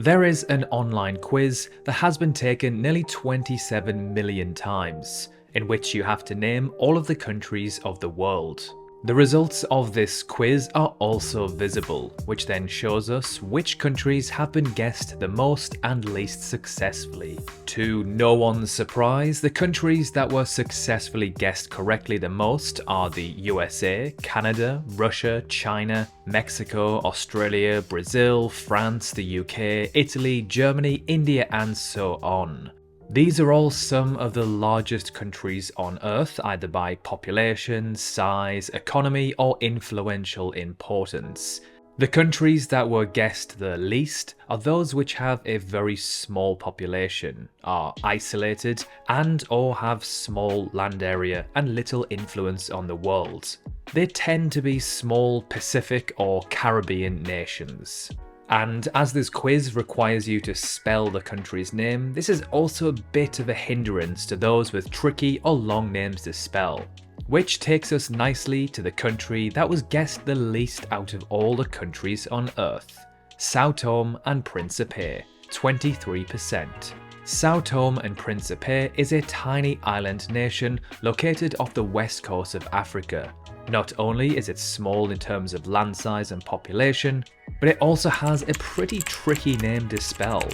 There is an online quiz that has been taken nearly 27 million times, in which you have to name all of the countries of the world. The results of this quiz are also visible, which then shows us which countries have been guessed the most and least successfully. To no one's surprise, the countries that were successfully guessed correctly the most are the USA, Canada, Russia, China, Mexico, Australia, Brazil, France, the UK, Italy, Germany, India, and so on. These are all some of the largest countries on Earth, either by population, size, economy, or influential importance. The countries that were guessed the least are those which have a very small population, are isolated, and or have small land area and little influence on the world. They tend to be small Pacific or Caribbean nations. And as this quiz requires you to spell the country's name, this is also a bit of a hindrance to those with tricky or long names to spell. Which takes us nicely to the country that was guessed the least out of all the countries on Earth. Sao Tome and Principe, 23%. Sao Tome and Principe is a tiny island nation located off the west coast of Africa. Not only is it small in terms of land size and population, but it also has a pretty tricky name to spell.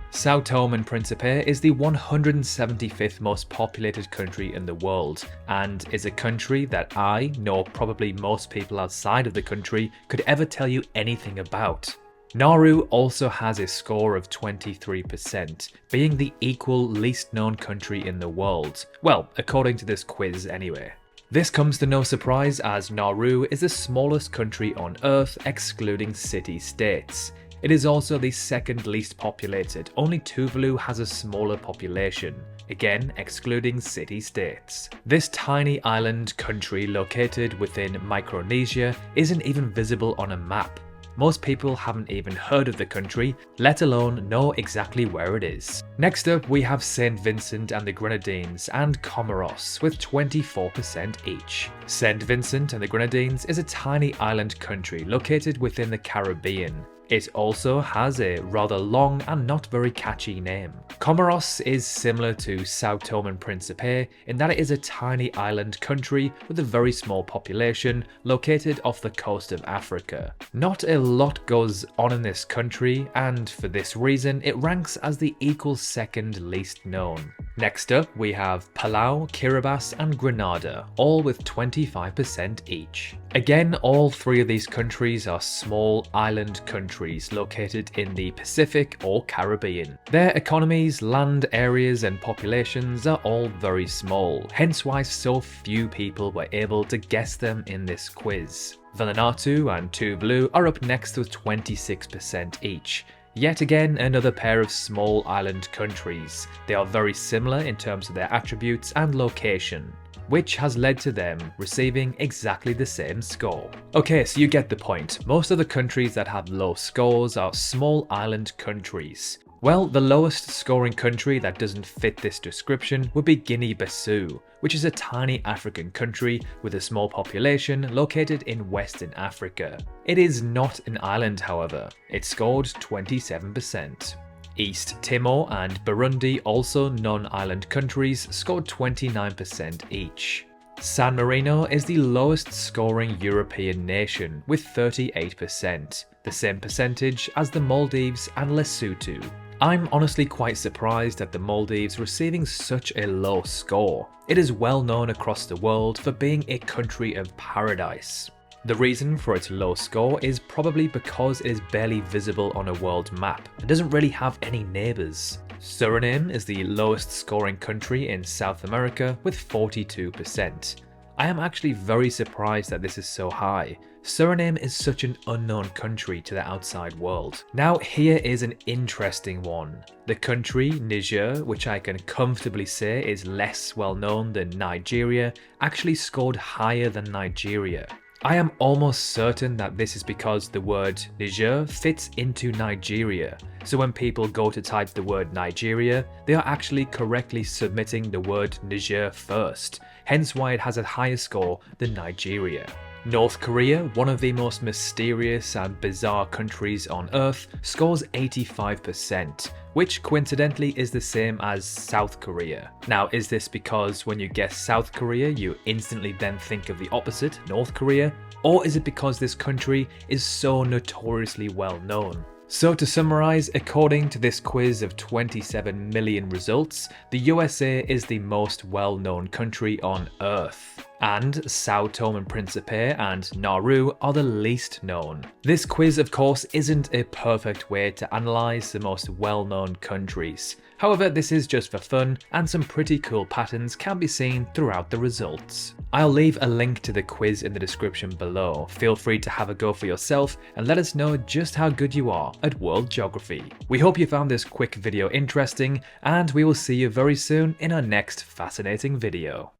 Sao Tome and Principe is the 175th most populated country in the world, and is a country that I, nor probably most people outside of the country, could ever tell you anything about. Nauru also has a score of 23%, being the equal least known country in the world. Well, according to this quiz anyway. This comes to no surprise as Nauru is the smallest country on Earth excluding city-states. It is also the second least populated, only Tuvalu has a smaller population, again excluding city-states. This tiny island country located within Micronesia isn't even visible on a map. Most people haven't even heard of the country, let alone know exactly where it is. Next up, we have St. Vincent and the Grenadines and Comoros with 24% each. St. Vincent and the Grenadines is a tiny island country located within the Caribbean. It also has a rather long and not very catchy name. Comoros is similar to Sao Tome and Principe in that it is a tiny island country with a very small population located off the coast of Africa. Not a lot goes on in this country, and for this reason it ranks as the equal second least known. Next up we have Palau, Kiribati and Grenada, all with 25% each. Again, all three of these countries are small island countries located in the Pacific or Caribbean. Their economies, land areas and populations are all very small, hence why so few people were able to guess them in this quiz. Vanuatu and Tuvalu are up next with 26% each. Yet again, another pair of small island countries. They are very similar in terms of their attributes and location, which has led to them receiving exactly the same score. Okay, so you get the point. Most of the countries that have low scores are small island countries. Well, the lowest scoring country that doesn't fit this description would be Guinea-Bissau, which is a tiny African country with a small population located in Western Africa. It is not an island, however. It scored 27%. East Timor and Burundi, also non-island countries, scored 29% each. San Marino is the lowest scoring European nation with 38%, the same percentage as the Maldives and Lesotho. I'm honestly quite surprised at the Maldives receiving such a low score. It is well known across the world for being a country of paradise. The reason for its low score is probably because it is barely visible on a world map and doesn't really have any neighbours. Suriname is the lowest scoring country in South America with 42%. I am actually very surprised that this is so high. Suriname is such an unknown country to the outside world. Now here is an interesting one. The country, Niger, which I can comfortably say is less well known than Nigeria, actually scored higher than Nigeria. I am almost certain that this is because the word Niger fits into Nigeria, so when people go to type the word Nigeria, they are actually correctly submitting the word Niger first, hence why it has a higher score than Nigeria. North Korea, one of the most mysterious and bizarre countries on Earth, scores 85%, which coincidentally is the same as South Korea. Now, is this because when you guess South Korea, you instantly then think of the opposite, North Korea? Or is it because this country is so notoriously well known? So to summarise, according to this quiz of 27 million results, the USA is the most well-known country on Earth, and Sao Tome and Principe and Nauru are the least known. This quiz of course isn't a perfect way to analyse the most well-known countries. However, this is just for fun, and some pretty cool patterns can be seen throughout the results. I'll leave a link to the quiz in the description below. Feel free to have a go for yourself and let us know just how good you are at world geography. We hope you found this quick video interesting, and we will see you very soon in our next fascinating video.